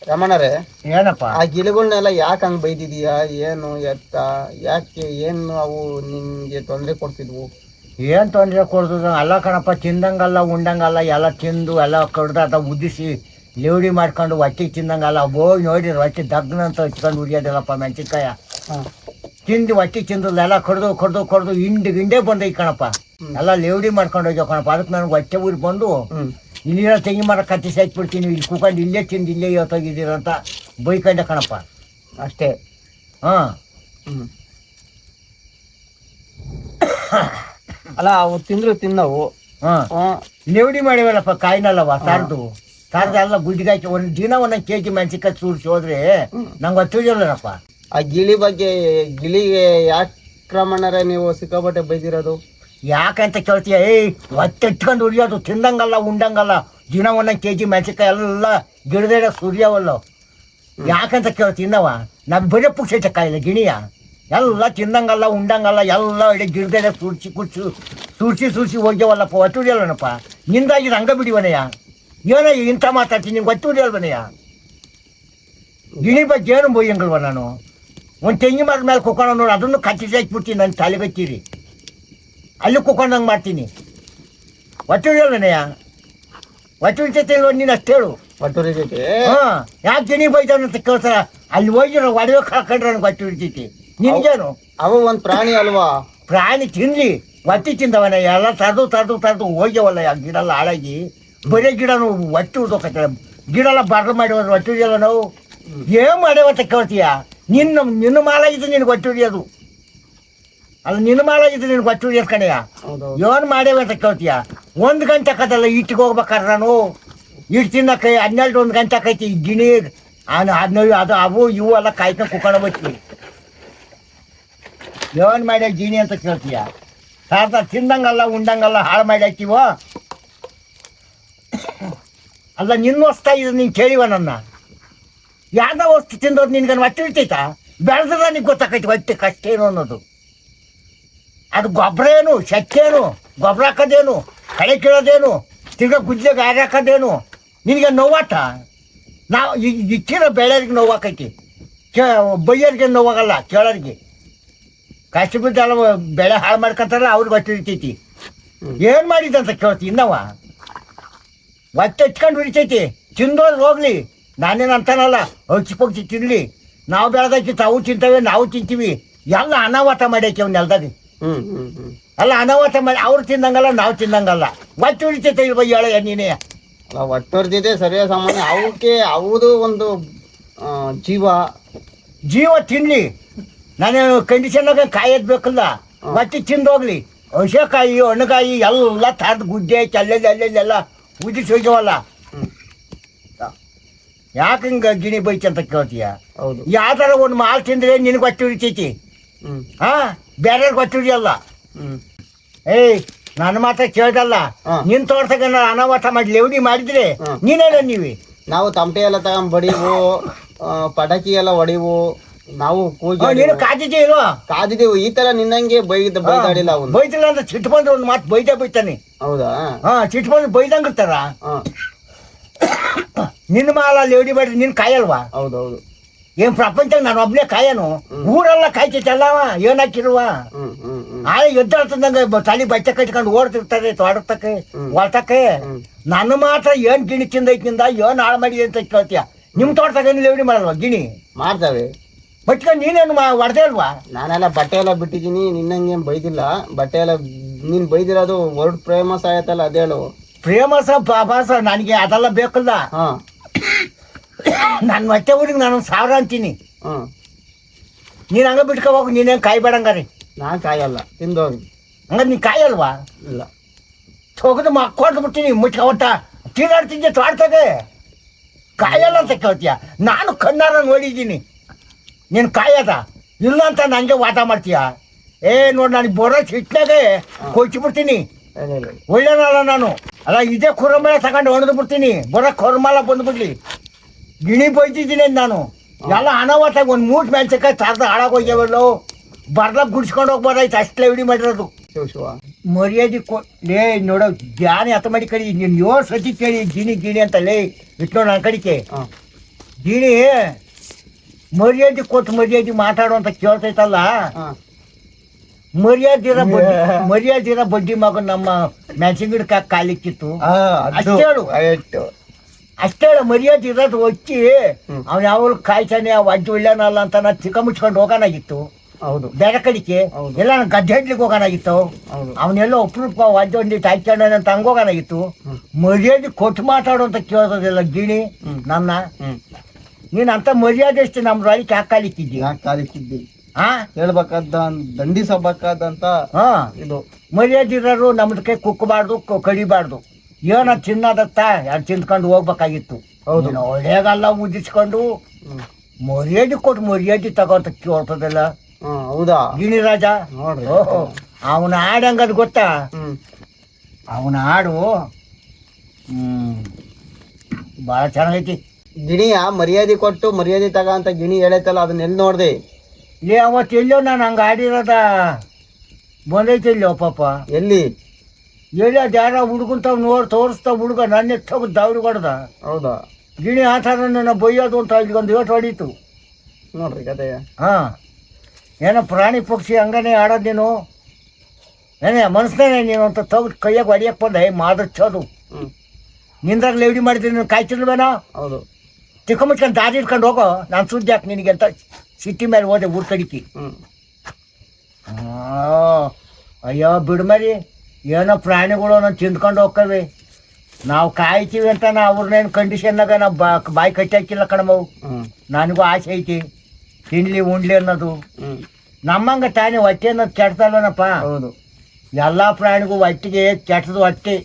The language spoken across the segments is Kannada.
ರಮಣರೇ, ಏನಪ್ಪ ಆ ಗಿಳಿಗಳನ್ನೆಲ್ಲ ಯಾಕೆ ಹಂಗ್ ಬೈದಿದೀಯಾ? ಏನು ಎತ್ತ ಯಾಕೆ ಏನು ಅವು ನಿನ್ಗೆ ತೊಂದರೆ ಕೊಡ್ತಿದ್ವು? ಏನ್ ತೊಂದರೆ ಕೊಡ್ತದ? ಅಲ್ಲ ಕಣಪ್ಪ, ತಿಂದಂಗಲ್ಲ ಉಂಡಂಗಲ್ಲ, ಎಲ್ಲ ತಿಂದು ಎಲ್ಲ ಕಡ್ದ ಉದಿಸಿ ಲೇವಡಿ ಮಾಡ್ಕೊಂಡು ಹೊಟ್ಟಿಗೆ ತಿಂದಂಗಲ್ಲ. ಹೋಗಿ ನೋಡಿದ್ರೆ ಹೊಟ್ಟೆ ದಗ್ನ ಅಂತ ಹಚ್ಕೊಂಡು ಉರಿಯೋದಿಲ್ಲಪ್ಪ. ಮೆಣಸಿನ್ಕಾಯ ತಿಂದು ಹೊಟ್ಟಿಗೆ ತಿಂದು ಎಲ್ಲ ಕಡ್ದು ಹಿಂಡೆ ಬಂದೈ ಕಣಪ್ಪ. ಎಲ್ಲ ಲೇವಡಿ ಮಾಡ್ಕೊಂಡು ಹೋಗ್ಯಾವ ಕಣಪ್ಪ. ಅದಕ್ಕೆ ನನಗೆ ಹೊಟ್ಟೆ ಊರಿ ಬಂದು ಇಲ್ಲಿರೋ ತೆಂಗಿ ಮರ ಕತ್ತಿ ಸಾಕ್ಬಿಡ್ತೀನಿ, ಇಲ್ಲಿ ಕೂಕೊಂಡು ಇಲ್ಲೇ ತಿಂದು ಇಲ್ಲೇ ಇವತ್ತೋಗಿದ್ದೀರಂತ ಬೈಕೊಂಡೆ ಕಣಪ್ಪ. ಅಷ್ಟೇ. ಹಾಂ, ಅಲ್ಲ ಅವು ತಿನ್ನವು. ಹಾಂ, ಲೇವಡಿ ಮಾಡಿವಲ್ಲಪ್ಪ ಕಾಯಿನಲ್ಲವ ತಾರ್ದು ಎಲ್ಲ ಗುಡ್ಡಿಗಾಯ್ತು. ಒಂದು ದಿನ ಒಂದೊಂದು ಕೆಜಿ ಮೆಣಸಿನ್ಕಾಯಿ ಸೂಡ್ಸಿ ಹೋದ್ರೆ ನಂಗೆ ಗೊತ್ತಿಲ್ಲಪ್ಪ. ಆ ಗಿಳಿಗೆ ಯಾಕೆ ರಮಣರೇ ನೀವು ಸಿಕ್ಕಾಪಟ್ಟೆ ಬೈದಿರೋದು? ಯಾಕಂತ ಕೇಳ್ತೀಯ? ಹೊಟ್ಟೆಟ್ಕೊಂಡು ಉರಿಯೋದು, ತಿಂದಂಗಲ್ಲ ಉಂಡಂಗಲ್ಲ, ದಿನ ಒಂದೊಂದು ಕೆಜಿ ಮೆಣಸಿನ್ಕಾಯಿ ಎಲ್ಲ ಗಿಡದ ಸುರಿಯವಲ್ಲ. ಯಾಕಂತ ಕೇಳ್ತೀನವ? ನಾವು ಬರೀ ಪುಕ್ಷ ಕಾಯಿಲ್ಲ ಗಿಣಿಯ ಎಲ್ಲ ತಿಂದಂಗಲ್ಲ ಉಂಡಂಗಲ್ಲ, ಎಲ್ಲ ಇಡೀ ಗಿಡದ ಸುರ್ಸಿ ಹೋಗ್ಯವಲ್ಲಪ್ಪ. ಒಟ್ಟುಡಿಯಲ್ಲನಪ್ಪ. ನಿಂದಾಗಿ ರಂಗ ಬಿಡಿವನಯ್ಯ. ಏನೋ ಇಂಥ ಮಾತಾಡ್ತೀನಿ, ನಿಂಗೆ ಒಟ್ಟುಡಿಯಲ್ವನಯ್ಯ. ಗಿಣಿ ಬಗ್ಗೆ ಏನು ಬೈಯಂಗಲ್ವ ನಾನು? ಒಂದು ತೆಂಗಿ ಮರದ ಮೇಲೆ ಕುಕ್ಕೊಂಡು ನೋಡಿ, ಅದನ್ನು ಕತ್ತಿಸಿ ಹಾಕ್ಬಿಡ್ತೀನಿ. ನನ್ನ ತಲೆಗಚ್ಚಿರಿ ಅಲ್ಲಿ ಕುಕ್ಕೊಂಡಂಗೆ ಮಾಡ್ತೀನಿ. ಒಟ್ಟುಡಿಯಲ್ವನಯ್ಯ? ಒಟ್ಟುಡಿತೈತೆ ಇಲ್ವ ನೀನು? ಅಷ್ಟು ಹೇಳು. ಒಟ್ಟುರಿತೈತೆ? ಹಾಂ, ಯಾಕೆ ಗಿಣಿ ಬೈದವನಂತ ಕೇಳ್ತಾರ? ಅಲ್ಲಿ ಹೋಗಿರೋ ಒಡವೆ ಕಳ್ಕೊಂಡ್ರೆ ನನಗೆ ಒಟ್ಟು ಹಿಡಿತೈತಿ. ನಿನ್ಗೇನು? ಅವ ಒಂದು ಪ್ರಾಣಿ ಅಲ್ವಾ? ಪ್ರಾಣಿ ತಿನ್ಲಿ, ಒತ್ತಿ ತಿಂದವನ ಎಲ್ಲ ತರ್ದು ಹೋಗ್ಯವಲ್ಲ. ಗಿಡ ಎಲ್ಲ ಹಾಳಾಗಿ ಬರೀ ಗಿಡನು ಒಟ್ಟು ಉಳ್ದೋಕತ್ತೆ. ಗಿಡ ಎಲ್ಲ ಬರ್ಲು ಮಾಡಿ ಹೋದ್ರೆ ಒಟ್ಟು ಹಿಡಿಯಲ್ಲ ನಾವು. ಏನು ಮಾಡ್ಯಾವಂತ ಕೇಳ್ತೀಯ? ನಿನ್ನ ಮಾಲಾಗಿದ್ದು ನಿನಗೆ ಒಟ್ಟು ಹಿಡಿಯೋದು ಅಲ್ಲ, ನಿನ್ನ ಮಾಲಾಗಿದ್ದು ನಿನಗೆ ಒಟ್ಟು ಹಿಡಿಯೋದು ಕಣೆಯ. ಏನು ಮಾಡ್ಯಾವ ಅಂತ ಕೇಳ್ತೀಯ? 1 ಗಂಟೆ ಆಕತ್ತಲ್ಲ ಇಟ್ಟಿಗೆ ಹೋಗ್ಬೇಕಾದ್ರೆ ನಾನು. ಇಟ್ಟು ತಿನ್ನಕ್ಕೆ 12-1 ಗಂಟೆ ಆಕೈತಿ. ಗಿಣಿ ಅದು ಅವು ಇವು ಎಲ್ಲ ಕಾಯ್ಕೊಂಡು ಕುಕ್ಕೊಂಡು ಬರ್ತೀವಿ. ಏನು ಮಾಡ್ಯಾಕ ಗಿಣಿ ಅಂತ ಕೇಳ್ತೀಯ? ತಿಂದಂಗಲ್ಲ ಉಂಡಂಗಲ್ಲ ಹಾಳು ಮಾಡಿ ಹಾಕಿವ. ಅಲ್ಲ, ನಿನ್ನ ಹೊಸ್ತಾ ಇದು ನೀನು ಕೇಳಿವ ನನ್ನ? ಯಾವ್ದೋ ವಸ್ತು ತಿಂದೋದು ನಿನ್ಗೆ ಹೊಟ್ಟೆ ಹಿಡ್ತೈತಾ? ಬೆಳೆದ್ರೆ ನಿಂಗೆ ಗೊತ್ತಾಕೈತಿ ಹೊಟ್ಟೆ ಕಷ್ಟ ಏನು ಅನ್ನೋದು. ಅದು ಗೊಬ್ಬರ ಏನು, ಶಕ್ತಿಯೇನು, ಗೊಬ್ಬರ ಹಾಕೋದೇನು, ಕಳೆ ಕೀಳೋದೇನು, ತಿರ್ಗಾ ಗುಜ್ಜೆಗೆ ಆರಿ ಹಾಕೋದೇನು? ನಿನಗೆ ನೋವಾಟ? ನಾವು ಇಕ್ಕಿರೋ ಬೆಳೆಯರಿಗೆ ನೋವಾಕೈತಿ, ಬೈಯರಿಗೆ ನೋವಾಗಲ್ಲ, ಕೇಳೋರಿಗೆ. ಕಷ್ಟ ಬಿದ್ದಲ್ಲ ಬೆಳೆ ಹಾಳು ಮಾಡ್ಕೊಂತಾರಲ್ಲ ಅವ್ರಿಗೆ ಹೊಟ್ಟೆ ಹಿಡಿತೈತಿ. ಏನು ಮಾಡಿದಂತ ಕೇಳ್ತಿ ಇನ್ನವ? ಹೊಟ್ಟೆ ಹಚ್ಕೊಂಡು ಹಿಡಿತೈತಿ. ತಿಂದೋದ್ರೆ ಹೋಗ್ಲಿ, ನಾನೇನು ಅಂತಾನಲ್ಲ. ಪಕ್ಷಿ ತಿನ್ನಲಿ, ನಾವು ಬೆಳೆದಕ್ಕಿ ತಾವು ತಿಂತೇವೆ, ನಾವು ತಿಂತೀವಿ. ಎಲ್ಲ ಅನಾಹುತ ಮಾಡ್ಯಾಕಿ ಅವ್ನ ನೆಲದಾಗ. ಅಲ್ಲ, ಅನಾಹುತ ಮಾಡಿ ಅವ್ರು ತಿಂದಂಗಲ್ಲ, ನಾವು ತಿಂದಂಗಲ್ಲ. ಹೊಟ್ಟೆ ಹಿಡಿತೈತೆ ಇಲ್ವ ಹೇಳ ನೀನೇ? ಅಲ್ಲ, ಒಟ್ಟೊರ್ದಿದೆ ಸರಿಯಾದ ಸಾಮಾನ್ಯ. ಅವಕ್ಕೆ ಅವ್ದು ಒಂದು ಜೀವ ತಿನ್ಲಿ. ನಾನು ಕಂಡೀಷನ್ನಾಗ ಕಾಯೋದು ಬೇಕಲ್ಲ. ಹೊಟ್ಟೆ ತಿಂದೋಗ್ಲಿ. ಹಸೆಕಾಯಿ ಹಣ್ಣುಕಾಯಿ ಎಲ್ಲ ತರದು ಗುಡ್ಡೆ ಅಲ್ಲೆಲ್ಲ ಉದಿಸಿ ಹೋಗ್ಯವಲ್ಲ. ಯಾಕೆ ಹಿಂಗೆ ಗಿಣಿ ಬೈತಿ ಅಂತ ಕೇಳ್ತೀಯ? ಹೌದು. ಯಾವ್ದಾರ ಒಂದು ಮಾಲ್ ತಿಂದ್ರೆ ನಿನಗೆ ಹೊಟ್ಟೆ ಹಿಡಿತೈತಿ. ಹಾಂ, ಬೇರೆಯವ್ರಿಗೆ ಹೊಟ್ಟೆ ಹಿಡಿಯಲ್ಲ. ನನ್ನ ಮಾತ್ರ ಕೇಳ್ದಲ್ಲ. ನಿನ್ ತೋಟದಾಗ ಅನಾಹುತ ಮಾಡಿ ಲೇವಡಿ ಮಾಡಿದ್ರೆ ನೀನೇನ ನೀವಿ? ನಾವು ತಮಟೆ ಎಲ್ಲ ತಗೊಂಡ್ ಬಡಿವು, ಪಟಾಕಿ ಎಲ್ಲ ಹೊಡಿವು, ನಾವು ನೀನು ಕಾದಿದ್ದೆ ಇಲ್ವಾ? ಕಾದಿದ್ದೀವಿ. ಈ ತರ ನಿನ್ನಂಗೆ ಬೈದಾಡಿಲ್ಲ ಅವನು. ಬೈದಿಲ್ಲ ಅಂತ ಸಿಟ್ಟು ಬಂದ್ರೆ ಒಂದು ಮಾತು ಬೈತಾನೆ. ಹೌದಾ? ಹಾ, ಸಿಟ್ಟು ಬಂದ್ರೆ ಬೈದಂಗಿರ್ತಾರ. ನಿನ್ನ ಮಾಲ ಲೇವಡಿ ಮಾಡಿದ್ರೆ ನಿನ್ ಕಾಯಲ್ವಾ? ಹೌದೌದು. ಏನ್ ಪ್ರಪಂಚ ನಾನು ಒಬ್ನೇ ಕಾಯನು? ಊರೆಲ್ಲ ಕಾಯ್ತೈತಲ್ಲವ, ಏನ್ ಹಾಕಿರುವ? ಎದ್ದಾಡ್ತಂದಂಗ ತಲೆ ಬಚ್ಚ ಕಟ್ಕೊಂಡು ಓಡ್ತಿರ್ತಾರೆ ತೋಟಕ್ಕೆ ಹೊಲ್ತಕ್ಕೆ. ನನ್ನ ಮಾತ್ರ ಏನ್ ಗಿಣಿ ತಿಂದೈತಿಂದ ಏನ್ ಹಾಳು ಮಾಡಿದೆ ಅಂತ ಕೇಳ್ತೀಯ? ನಿಮ್ ತೋಟದಾಗ ಲೇವಡಿ ಮಾಡಲ್ವಾ ಗಿಣಿ? ಮಾಡ್ತವೆ. ಬಟ್ಕೊಂಡು ನೀನೇನು ಹೊಡೆದೇ ಅಲ್ವಾ? ನಾನೆಲ್ಲ ಬಟ್ಟೆ ಎಲ್ಲ ಬಿಟ್ಟಿದ್ದೀನಿ, ನಿನ್ನಂಗೆ ಏನ್ ಬೈದಿಲ್ಲ. ಬಟ್ಟೆ ಎಲ್ಲ ನೀನ್ ಬೈದಿರೋದು ವರ್ಡ್ ಫೇಮಸ್ ಆಯತ್ತಲ್ಲ, ಅದೇಳು. ಫೇಮಸ್ ಪಾಸ ನನಗೆ ಅದೆಲ್ಲ ಬೇಕಲ್ಲ. ನನ್ನ ಹೊಟ್ಟೆ ಊರಿಗೆ ನಾನು 1000 ಅಂತೀನಿ. ನೀನ್ ಹಂಗ ಬಿಟ್ಕೊ ಹೋಗು, ನೀನೇನು ಕಾಯ್ಬೇಡಂಗಾರಿ. ನಾನ್ ಕಾಯಲ್ಲ, ತಿಂದೋಗಿ. ಹಂಗ ನೀನ್ ಕಾಯಲ್ವಾ? ಇಲ್ಲ, ಹೋಗದು ಮಕ್ಕೊಂಡು ಬಿಡ್ತೀನಿ. ಮುಚ್ಕೊಟ್ಟ ತೀರಾಡ್ತಿದ್ದೆ ತೋಡ್ತದೆ. ಕಾಯಲ್ಲ ಅಂತ ಕೇಳ್ತೀಯ? ನಾನು ಕಣ್ಣಾರ ನೋಡಿದ್ದೀನಿ. ನೀನು ಕಾಯದ ಇಲ್ಲ ಅಂತ ನನಗೆ ವಾದ ಮಾಡ್ತೀಯ? ನೋಡಿ ನನಗೆ ಬರೋ ಸಿಟ್ನಾಗೆ ಕೊಚ್ಚಿಬಿಡ್ತೀನಿ. ಒಳ್ಳೆನಲ್ಲ ನಾನು. ಅಲ್ಲ, ಇದೇ ಕುರಮೇಳ ತಗೊಂಡು ಹೊಡೆದು ಬಿಡ್ತೀನಿ. ಬರೋ ಕೊರಮಾಲ ಬಂದ್ಬಿಡ್ಲಿ. ಗಿಣಿ ಬೈತಿದ್ದೀನಿ ನಾನು. ಎಲ್ಲ ಅನಾಹುತಾಗ ಒಂದು 3 ಮೆಣಸಿನ್ಕಾಯಿ ತರದ ಹಾಳಾಗೋಗ್ಯಾವಲ್ಲೋ. ಬರ್ಲಾಗ ಗುಡ್ಸ್ಕೊಂಡು ಹೋಗ್ಬಾರ್ದಾಯ್ತು, ಅಷ್ಟೇ ವಿಡಿ ಮಾಡಿರೋದು. ಮರ್ಯಾದೆ ಲೇ ನೋಡೋ ಜ್ಞಾನ ಎತ್ತ ಮಾಡಿ ಕಡಿ. ನೀನು 7 ಸತಿ ಕೇಳಿ ಗಿಣಿ ಗಿಣಿ ಅಂತಲೇ ಇಟ್ಟು ನನ್ನ ಕಡಿಕೆ ಗಿಣಿ ಮರ್ಯಾದೆ ಕೊಟ್ಟು ಮರ್ಯಾದೆ ಮಾತಾಡು ಅಂತ ಕೇಳ್ತೈತಲ್ಲ, ಹಾ. ಮರ್ಯಾದಿರ ಬಡ್ಡಿ ಮಗ ನಮ್ಮ ಮೆಣಸಿನ ಗಿಡಕ್ಕೆ ಕಾಲಿಕ್ಕಿತ್ತು. ಆ, ಅದು ಅಷ್ಟೇ ಹೇಳು. ಆಯ್ತು. ಅಷ್ಟೇ ಹೇಳು, ಮರ್ಯಾದೆ ಇರೋದು ಒಚ್ಚಿ ಅವ್ನು ಯಾವಾಗ ಕಾಯ್ತಾನೆ ಅವ್ ಅಜ್ಜಿ ಒಳ್ಳೆನಲ್ಲ ಅಂತ ನಾ ಚಿಕ್ಕ ಮುಚ್ಕೊಂಡು ಹೋಗೋಣಾಗಿತ್ತು. ಹೌದು ಬೇರೆ ಕಡೆಗೆ ಹೌದು. ಎಲ್ಲ ನಾನು ಗದ್ದೆ ಹಡ್ಲಿಕ್ಕೆ ಹೋಗೋಣಾಗಿತ್ತು. ಹೌದು. ಅವನೆಲ್ಲೋ ಒಪ್ರೂಪ ಅಜ್ಜ ಒಂದಿಟ್ಟು ಹಾಕ್ಕೊಂಡಾನೆ ಅಂತ ಹಂಗೋಗೋಣಾಗಿತ್ತು. ಮರ್ಯಾದೆ ಕೊಟ್ಟು ಮಾತಾಡು ಅಂತ ಕೇಳೋದಿಲ್ಲ ಗಿಣಿ ನನ್ನ. ನೀನ್ ಅಂತ ಮರ್ಯಾದೆ ಎಷ್ಟು ನಮ್ಮ ರಾಳಿಗೆ ಹಾಕಾಲಿಕ್ಕಿದ್ದಿ? ಯಾಕೆ ಕಾಲಿಕ್ಕಿದ್ದಿ? ಹಾ ಹೇಳ್ಬೇಕಾದ ದಂಡಿಸಬೇಕಾದಂತ ಹಾ ಇದು. ಮರ್ಯಾದೆ ಇರೋರು ನಮ್ದಕ್ಕೆ ಕುಕ್ಕಬಾರ್ದು, ಕಡಿಬಾರ್ದು. ಏನೋ ಚಿನ್ನದತ್ತ ಯಾರು ತಿಂದ್ಕೊಂಡು ಹೋಗ್ಬೇಕಾಗಿತ್ತು. ಹೌದು. ನೀನು ಒಳ್ಳೆಗಲ್ಲ ಉದಿಸ್ಕೊಂಡು ಮರ್ಯಾದೆ ಕೊಟ್ಟು ಮರ್ಯಾದೆ ತಗೋಂತ ಕೇಳ್ತದಲ್ಲ ಹೌದಾ? ಗಿಣಿ ರಾಜ. ನೋಡ್ರಿ. ಓಹೋ, ಅವನ ಹಾಡು ಹಂಗದ್ ಗೊತ್ತಾ? ಹ್ಮ್ ಅವನ ಹಾಡು ಭಾಳ ಚೆನ್ನಾಗೈತಿ. ಗಿಣಿಯ ಮರ್ಯಾದೆ ಕೊಟ್ಟು ಮರ್ಯಾದೆ ತಗ ಅಂತ ಗಿಣಿ ಹೇಳೈತಲ್ಲ, ಅದನ್ನ ಎಲ್ಲಿ ನೋಡ್ದೆ? ಲೇ ಅವತ್ತು ಎಲ್ಲೋ ನಾನು ಹಂಗೆ ಆಡಿರೋದ ಬಂದೈತಿ ಎಲ್ಲೋ ಪಾಪ. ಎಲ್ಲಿ? ಎಲ್ಲಿ ಅದು ಯಾರ ಹುಡುಗಂತಾವ್ ತೋರಿಸ್ತಾವ ಹುಡುಗ ನನ್ನ ಎತ್ತೋಗ ದಾವಡಿ ಹೊಡೆದ. ಹೌದಾ? ಗಿಣಿ ಆ ಥರ ನನ್ನ ಬೈಯೋದು ಅಂತ ಒಂದು ಏಟು ಹೊಡೀತು. ನೋಡ್ರಿ ಕತೆ. ಹಾಂ, ಏನೋ ಪ್ರಾಣಿ ಪಕ್ಷಿ ಹಂಗನೇ ಆಡೋದು ನೀನು, ಏನೇ ಮನಸ್ಸೇನೆ ನೀನು ಅಂತ ತಗ್ದು ಕೈಯಾಗ ಹೊಡಿಯಕ್ಕೆ ಬಂದೆ ಮಾದರ್ಚೋದು. ನಿಂದ್ರಾಗ ಲೇಡಿ ಮಾಡಿದ್ದೀನಿ ನೀನು ಕಾಯ್ತಿರ್ಬೇನೋ? ಹೌದು. ಚಿಕ್ಕ ಮುಚ್ಕೊಂಡು ದಾರಿ ಇಟ್ಕೊಂಡು ಹೋಗೋ, ನಾನು ಸುದ್ದಿ ಹಾಕಿ ನಿನಗೆ ಅಂತ ಸಿಟಿ ಮೇಲೆ ಹೋದೆ ಊರ್ ಕಡಿಕಿ. ಅಯ್ಯೋ ಬಿಡು ಮರಿ, ಏನೋ ಪ್ರಾಣಿಗಳು ನಾವು ತಿಂದ್ಕೊಂಡು ಹೋಗ್ತವೆ. ನಾವು ಕಾಯ್ತೀವಿ ಅಂತ ನಾ ಅವ್ರನ್ನೇನು ಕಂಡೀಷನ್ನಾಗ ನಾವು ಬಾಯಿ ಕಟ್ಟಿ ಹಾಕಿಲ್ಲ ಕಣಮವು. ನನಗೂ ಆಸೆ ಐತಿ ತಿನ್ಲಿ ಉಣ್ಲಿ ಅನ್ನೋದು. ನಮ್ಮಂಗ ತಾನೇ ಹೊಟ್ಟೆ ಅನ್ನೋದು ಕೆಡ್ತಲ್ವನಪ್ಪ. ಹೌದು. ಎಲ್ಲಾ ಪ್ರಾಣಿಗೂ ಹೊಟ್ಟಿಗೆ ಕೆಟ್ಟದು ಹೊಟ್ಟೆ.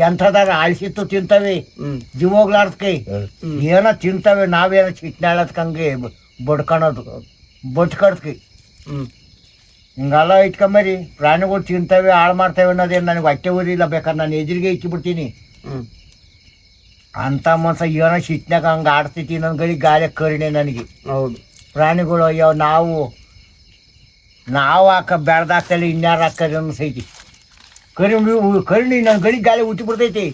ಎಂಥದಾರ ಅಳಿಸಿತ್ತು ತಿಂತವೆ, ಜೀವೋಗ್ಲಾರ್ದಕ್ಕೆ ಏನೋ ತಿಂತವೆ. ನಾವೇನೋ ಚಿಟ್ನಾಳದ್ಕಂಗೆ ಬಡ್ಕೊಳೋದು, ಬಡ್ಕಡ್ಕೆ ಹಿಂಗೆಲ್ಲ ಇಟ್ಕೊಂಬರಿ. ಪ್ರಾಣಿಗಳು ತಿಂತವೆ, ಹಾಳು ಮಾಡ್ತವೆ ಅನ್ನೋದೇನು ನನಗೆ ಹೊಟ್ಟೆ ಊರಿಲ್ಲ. ಬೇಕಾದ್ರೆ ನಾನು ಎದುರಿಗೆ ಇಚ್ಚಿಬಿಡ್ತೀನಿ. ಅಂತ ಮನ್ಸ ಏನೋ ಸಿಟ್ನಾಗ ಹಂಗೆ ಆಡ್ತೈತಿ ನನ್ನ ಗಡಿ ಗಾಳಿ ಕರುಣೆ ನನಗೆ. ಹೌದು. ಪ್ರಾಣಿಗಳು ಅಯ್ಯೋ ನಾವು ಹಾಕ ಬೆಳ್ದಾಕ್ತಲ್ಲ ಇನ್ಯಾರು ಹಾಕ್ತಾರೆ ಅನ್ಸೈತಿ. ಕರುಣಿ ನನ್ನ ಗಡಿ ಗಾಳಿ ಉಟ್ಟಿ ಬಿಡ್ತೈತಿ.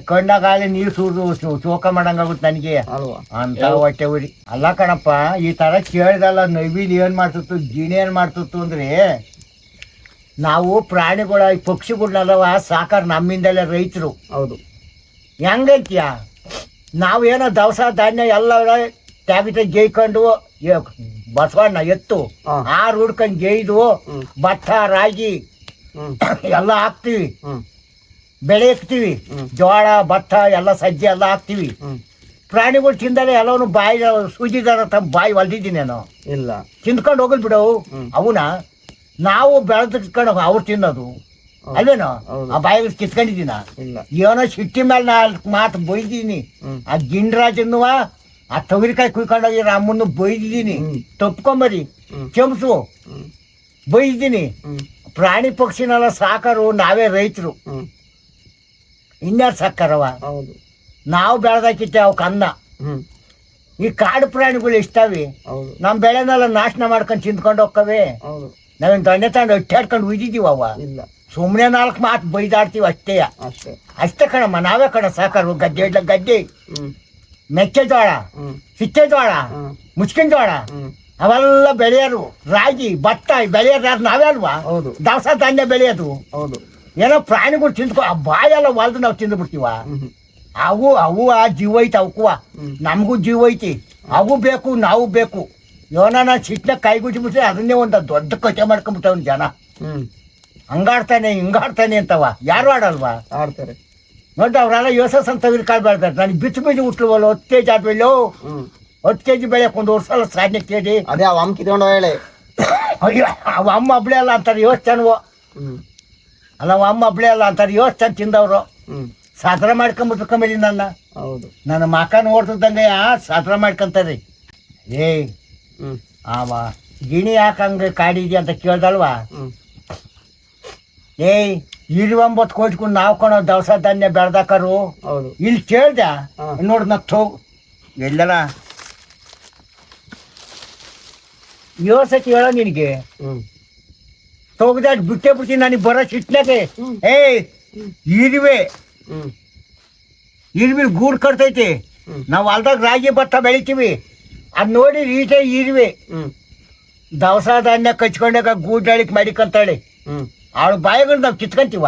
ಕಣ್ಣ ಗಾಳಿ ನೀರು ಸುರಿದು ಚೋಕ ಮಾಡಂಗಾಗುತ್ತೆ ನನಗೆ ಅಂತ ಹೊಟ್ಟೆ ಉರಿ. ಅಲ್ಲ ಕಣಪ್ಪ, ಈ ತರ ಕೇಳಿದಲ್ಲ ನವಿಲ್ ಏನ್ ಮಾಡ್ತಿತ್ತು, ಗಿಣಿ ಏನ್ ಮಾಡ್ತಿತ್ತು ಅಂದ್ರೆ, ನಾವು ಪ್ರಾಣಿಗಳ ಪಕ್ಷಿಗಳನ್ನಲ್ಲವ ಸಾಕಾರ ನಮ್ಮಿಂದಲೇ ರೈತರು. ಹೌದು. ಹೆಂಗೈತಿಯ ನಾವೇನೋ ದವಸ ಧಾನ್ಯ ಎಲ್ಲ ಟ್ಯಾಬಿಟ ಗೇಯ್ಕೊಂಡು ಬಸವಣ್ಣ ಎತ್ತು ಆರು ಹುಡ್ಕೊಂಡು ಗೇಯ್ದು ಭತ್ತ ರಾಗಿ ಎಲ್ಲ ಹಾಕ್ತಿವಿ, ಬೆಳೆ ಹಾಕ್ತಿವಿ, ಜೋಳ ಭತ್ತ ಎಲ್ಲ ಸಜ್ಜೆ ಎಲ್ಲ ಹಾಕ್ತಿವಿ. ಪ್ರಾಣಿಗಳು ತಿಂದರೆ ಎಲ್ಲವನು ಬಾಯಿ ಸೂಜಿದಾರ ತಮ್ಮ ಬಾಯಿ ಹೊಲ್ದಿದ್ದೀನೇನೋ ಇಲ್ಲ, ತಿಂದ್ಕೊಂಡು ಹೋಗಲ್ ಬಿಡವು ಅವನ. ನಾವು ಬೆಳೆದ್ಕೊಂಡು ಅವ್ರು ತಿನ್ನೋದು ಅಲ್ವೇನೋ, ಆ ಬಾಯಿಗೆ ಕಿತ್ಕೊಂಡಿದ್ದೀನ. ಏನೋ ಸಿಟ್ಟಿ ಮೇಲೆ ನಾಲ್ಕು ಮಾತು ಬೈದೀನಿ. ಆ ಗಿಂಡ್ರಾಜನ್ನುವ ಆ ತೊಗರಿಕಾಯಿ ಕುಯ್ಕೊಂಡೋಗಿರೋ ಅಮ್ಮನ್ನು ಬೈದಿದ್ದೀನಿ. ತಪ್ಕೊಂಬರಿ ಕೆಂಪು ಬೈದಿದ್ದೀನಿ. ಪ್ರಾಣಿ ಪಕ್ಷಿನೆಲ್ಲ ಸಾಕರು, ನಾವೇ ರೈತರು, ಇನ್ಯಾರು ಸಾಕಾರವ? ನಾವು ಬೆಳೆದಾಕಿತ್ತೆ ಅವಕ್ಕೆ ಅನ್ನ. ಈ ಕಾಡು ಪ್ರಾಣಿಗಳು ಎಷ್ಟಾವೆ, ನಮ್ಮ ಬೆಳೆನೆಲ್ಲ ನಾಶನ ಮಾಡ್ಕೊಂಡು ತಿಂದ್ಕೊಂಡು ಹೋಗ್ತವೆ. ನಾವೇನು ದೊಣ್ಣೆ ತಗೊಂಡು ಒಟ್ಟಾಡ್ಕೊಂಡು ಉಯ್ದಿದ್ದೀವ? ಅವ ಸುಮ್ಮನೆ ನಾಲ್ಕು ಮಾತು ಬೈದಾಡ್ತೀವಿ ಅಷ್ಟೇ. ಅಷ್ಟೇ ಕಣಮ್ಮ, ನಾವೇ ಕಣ ಸಾಕಾರು. ಗದ್ದೆ ಮೆಕ್ಕೆಜೋಳ, ಸಿಕ್ಕೆಜೋಳ, ಮುಚ್ಕಿನ ಜೋಳ ಅವೆಲ್ಲ ಬೆಳೆಯೋರು. ರಾಗಿ ಭತ್ತ ಬೆಳೆಯೋರು ಯಾರು? ನಾವೇ ಅಲ್ವಾ? ದವಸ ಧಾನ್ಯ ಬೆಳೆಯೋದು. ಏನೋ ಪ್ರಾಣಿಗಳು ತಿಂದ್ಕೊ ಬಾಯೆಲ್ಲ ಹೊಲ್ದು ನಾವು ತಿಂದು ಬಿಡ್ತೀವ. ಅವು ಆ ಜೀವ ಐತಿ ಅವಕ್ಕೂ, ನಮಗೂ ಜೀವ ಐತಿ. ಅವು ಬೇಕು, ನಾವು ಬೇಕು. ಯೋನ ಸಿಟ್ನ ಕೈಗುಜ್ಬಿಟ್ರೆ ಅದನ್ನೇ ಒಂದು ದೊಡ್ಡ ಕಥೆ ಮಾಡ್ಕೊಂಡ್ಬಿಟ್ಟವನ್ ಜನ. ಹಂಗಾಡ್ತಾನೆ ಹಿಂಗಾಡ್ತಾನೆ ಅಂತವ. ಯಾರು ಆಡಲ್ವಾ? ಆಡ್ತಾರೆ ನೋಡಿ. ಅವ್ರೆಲ್ಲ ಯೋಸಸ್ ಅಂತ ಕಾಳು ಬೆಳ್ತಾರೆ. ನನಗೆ ಬಿಚ್ಚು ಬೀಜ ಹುಟ್ಲುವಲ್ಲ 10 kg ಆದ್ಮೇಲೆ 10 kg ಬೆಳೆಯಕ್ಕೆ 1 ವರ್ಷ ಸಾಧನೆ ಕೇಳಿ. ಅದೇ ಅವ ಅಮ್ಮ ಕಿತ್ಕೊಂಡು ಹೇಳಿ. ಅಯ್ಯೋ, ಅವ ಅಮ್ಮ ಹಬ್ಳೆ ಅಲ್ಲ ಅಂತಾರೆ ಯೋಚನವು. ಅಲ್ಲ, ಅವ ಅಮ್ಮ ಹಬ್ಳೆ ಅಲ್ಲ ಅಂತಾರೆ ಯೋಚನೆ ತಿಂದವ್ರು. ಸಾಧನ ಮಾಡ್ಕೊಂಬಿಟ್ಕೊಂಬೇಡಿ ನನ್ನ. ಹೌದು, ನನ್ನ ಮಕ ನೋಡ್ತಿದ್ದಂಗೆ ಸಾಧನ ಮಾಡ್ಕೊಂತಾರೆ. ಆವ ಗಿಣಿ ಯಾಕಂಗೆ ಕಾಡಿದ್ಯಾ ಅಂತ ಕೇಳ್ದಲ್ವಾ? ಇರುವಂಬತ್ತು ಕೋಟಿಕೊಂಡು ನಾವು ಕೊಡೋ ದವಸ ಧಾನ್ಯ ಬೆಳ್ದಾಕರು. ಇಲ್ಲಿ ಕೇಳ್ದ ನೋಡ್ ನಕ್ ಹೋಗು ಎಲ್ಲರ ಯೋಸತಿ ಹೇಳೋ ನಿನಗೆ. ತೊಗ್ದಾಡ್ ಬಿಟ್ಟೆ ಬಿಡ್ತೀನಿ ನನಗೆ ಬರೋ ಸಿಟ್ನಾಗೆ. ಇರುವೆ ಗೂಡು ಕಟ್ತೈತಿ. ಹ್ಮ್. ನಾವು ಹೊಲ್ದಾಗ ರಾಗಿ ಭತ್ತ ಬೆಳಿತೀವಿ ಅದ್ ನೋಡಿ ಈಟೆ ಇರುವೆ ಹ್ಮ್ ದವಸ ಧಾನ್ಯ ಕಚ್ಕೊಂಡಾಗ ಗೂಡಾಳಿಕ್ ಮಾಡಿಕಂತಾಳೆ ಹ್ಮ್ ಅವಳ ಬಾಯಿಗಳು ನಾವು ಕಿತ್ಕೊಂತೀವ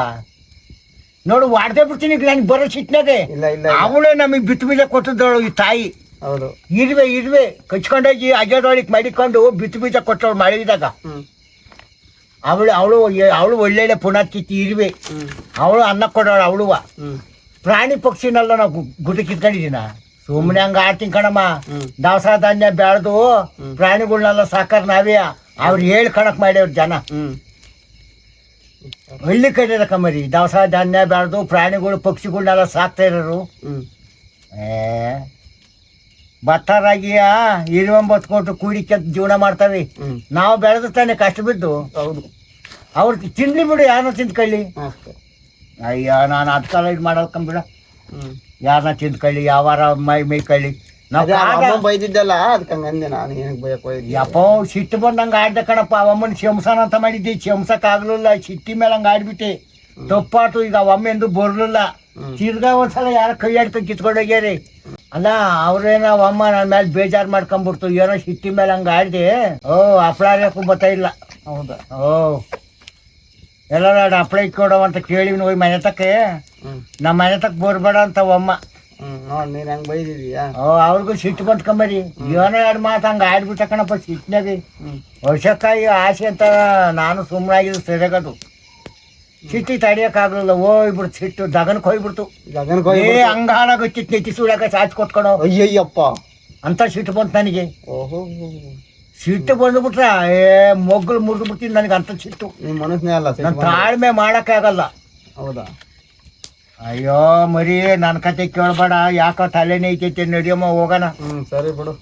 ನೋಡು ವಾಡ್ದೆ ಬಿಡ್ತೀನಿ ನನಗೆ ಬರೋ ಸಿಟ್ನಾಗೆ ಇಲ್ಲ ಇಲ್ಲ ಇಲ್ಲ. ಅವಳೇ ನಮಗೆ ಬಿತ್ತು ಬೀಜ ಕೊಟ್ಟಿದ್ದವಳು ಈ ತಾಯಿ ಹೌದು ಇರುವೆ ಕಚ್ಕೊಂಡೋಗಿ ಅಜೋದೊಳಗೆ ಮಾಡಿಕೊಂಡು ಬಿತ್ತು ಬೀಜ ಕೊಟ್ಟವಳು ಮಳೆದಾಗ ಹ್ಮ್ ಅವಳು ಅವಳು ಅವಳು ಒಳ್ಳೆ ಪುನಃ ಇರುವೆ ಹ್ಮ್ ಅವಳು ಅನ್ನ ಕೊಡೋಳು ಅವಳುವ ಹ್ಮ್ ಪ್ರಾಣಿ ಪಕ್ಷಿನೆಲ್ಲ ನಾವು ಗುಡ್ಡ ಕಿತ್ಕೊಂಡಿದ್ದೀನ ಸುಮ್ಮನೆ ಹಂಗ ಆಡ್ತೀನಿ ಕಣಮ್ಮ ಹ್ಮ್ ದವಸ ಧಾನ್ಯ ಬೆಳೆದು ಹ್ಮ್. ಪ್ರಾಣಿಗಳನ್ನೆಲ್ಲ ಸಾಕಾರ ನಾವೇ ಅವ್ರು ಹೇಳಿ ಕಣಕ್ ಮಾಡ್ಯವ್ರು ಜನ ಹ್ಮ್ ಹಳ್ಳಿ ಕಡೆ ಕಮ್ಮರಿ ದವಸ ಧಾನ್ಯ ಬೆಳೆದು ಪ್ರಾಣಿಗಳು ಪಕ್ಷಿಗಳನ್ನೆಲ್ಲ ಸಾಕ್ತಾ ಇರೋರು ಹ್ಮ್ ಭತ್ತ ರಾಗಿಯ 29 ಕೊಟ್ಟು ಕೂಡಿ ಕೆತ್ತು ಜೀವನ ಮಾಡ್ತಾವೆ ಹ್ಮ್ ನಾವು ಬೆಳೆದು ತಾನೆ ಕಷ್ಟ ಬಿದ್ದು ಹೌದು ಅವ್ರು ತಿನ್ಲಿ ಬಿಡು ಯಾರನ್ನ ತಿಂದ್ಕೊಳ್ಳಿ ಅಷ್ಟೇ. ಅಯ್ಯ ನಾನು ಅದಕ್ಕೆಲ್ಲ ಇದು ಮಾಡಲ್ಕಂಬಿಡ ಹ್ಮ್ ಯಾರನ್ನ ತಿಂದ್ಕೊಳ್ಳಿ ಯಾವಾರ ಮೇಯ್ಕೊಳ್ಳಿ ನಾವು ಅದೇ ಆ ಅಮ್ಮ ಬೈದಿದ್ದಲ್ಲ ಅದಕ್ಕೆ ಹಂಗ ಅಂದೆ ನಾನು ಏನಕ್ಕೆ ಬಯಕ್ ಹೋಯ್ತು ಯಪ್ಪ ಸಿಟ್ಟು ಬಂದಂಗೆ ಆಡ್ದೆ ಕಣಪ್ಪ ಅವಮ್ಮನ ಶಂಸನ ಅಂತ ಮಾಡಿದ್ದೆ ಶಂಸಕ್ ಆಗ್ಲಿಲ್ಲ ಸಿಟ್ಟಿ ಮೇಲೆ ಹಂಗೆ ಆಡ್ಬಿಟ್ಟೆ ತಪ್ಪಾತು ಈಗ ಅವಮ್ಮ ಎಂದು ಬರ್ಲಿಲ್ಲ ಹ್ಮ್. ತಿರ್ಗಾ ಒಂದ್ಸಲ ಯಾರ ಕೈ ಆಡ್ಕೊಂಡು ಕಿತ್ಕೊಂಡೋಗ್ಯಾರಿ ಅಲ್ಲ ಅವ್ರೇನ ಅವಮ್ಮ ನನ್ನ ಮೇಲೆ ಬೇಜಾರು ಮಾಡ್ಕೊಂಡ್ಬಿಡ್ತು ಏನೋ ಸಿಟ್ಟಿ ಮೇಲೆ ಹಂಗೆ ಆಡ್ದೆ ಓ ಹಪ್ಳಾರ್ಯಕ್ಕೂ ಬರ್ತಾ ಇಲ್ಲ ಹೌದಾ ಓ ಎಲ್ಲಾರ ಹಪ್ಳ ಇಟ್ಕೊಡವ ಅಂತ ಕೇಳಿವ್ನು ಹೋಗಿ ಮನೆ ತಕ್ಕೆ ಹ್ಮ್ ನಮ್ಮ ಮನೆ ತಕ್ಕ ಬರ್ಬೇಡ ಅಂತ ಅವಮ್ಮ ಹ್ಮ್ ನೋಡ್ ನೀನ್ ಹಂಗ್ ಬೈದಿದೀಯಾ ಓ ಅವ್ರಿಗೂ ಸಿಟ್ಟು ಬಂದ್ಕೊಂಬರಿ ಏನೋ ಎರಡು ಮಾತು ಹಂಗೆ ಆಡ್ಬಿಟ್ಟ ಕಣಪ್ಪ ಸಿಟ್ಟಿನಾಗೆ ಹ್ಮ್ ವರ್ಷಕ್ಕಾಗಿ ಆಸೆ ಅಂತ ನಾನು ಸುಮ್ಮನಾಗಿದ್ದು ಸರಿಯಾಗದು ಸಿಟ್ಟಿ ತಡಿಯಕ್ಕಾಗಲಿಲ್ಲ ಹೋಗ್ಬಿಡ್ತು ಸಿಟ್ಟು ದಗನಕ್ಕೆ ಹೋಗ್ಬಿಡ್ತು ಗಗನ್ಗೆ ಏ ಹೋಗಿ ಹಂಗಾಳ ಗೊತ್ತಿತ್ತು ನೆಚ್ಚಿ ಸುಳ್ಯಾಕ ಸಾಚ್ ಕೊತ್ಕೊಳೋ ಅಯ್ಯಯ್ಯಪ್ಪ ಅಂತ ಸಿಟ್ಟು ಬಂತು ನನಗೆ ಓಹೋ ಸಿಟ್ಟು ಬಂದ್ಬಿಟ್ರೆ ಏ ಮೊಗ್ಳು ಮುರಿದು ಬಿಡ್ತೀನಿ ನನಗೆ ಅಂತ ಸಿಟ್ಟು ನಿಮ್ ಮನಸ್ನೇ ಅಲ್ಲ ಸಿಟ್ಟು ನನ್ನ ಬಂದ್ರೆ. ತಾಳ್ಮೆ ಮಾಡೋಕ್ಕಾಗಲ್ಲ ಹೌದಾ ಅಯ್ಯೋ ಮರಿ ನನ್ನ ಕತೆ ಕೇಳಬೇಡ ಯಾಕೋ ತಲೆನೇ ಐತೈತೆ ನಡಿಯಮ್ಮ ಹೋಗೋಣ ಸರಿ ಬಿಡು